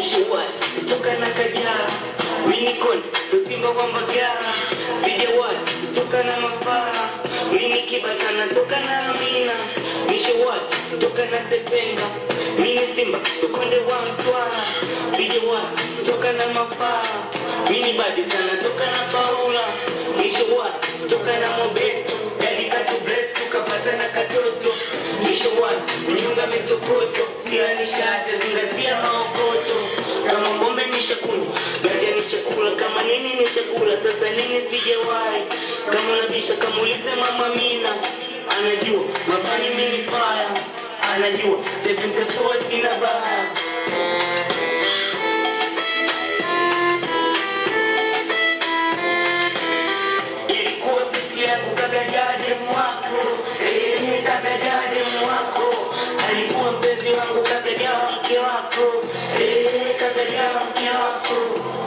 Nishiwai kutoka na Kajala, minikoni Simba wa Mbagala. Sijawai kutoka na Mafara, mini Kiba sana toka na Amina. Nishiwai kutoka na Sepenga, mini Simba Sokonde wa Mtwara. Sijawai kutoka na Mafara, mini Badi sana toka na Paula. Nishiwai kutoka na Mobeto, yani katu bless tukapata na katoto. Nishiwai kunyunga misokoto, kila nishaje zingatia maokoto. Kama bombe nishakunywa, gaja nishakula, kama nini nishakula, sasa nini sijawahi. Kama nabisha kamulize Mama Mina, anajua mabani mini fire, anajua 74 sina baya. Ilikuwa pisi yangu kabla jade mwako, kabla jade mwako. Alikuwa mpenzi wangu kabla jawa mke wako, kabla jawa mke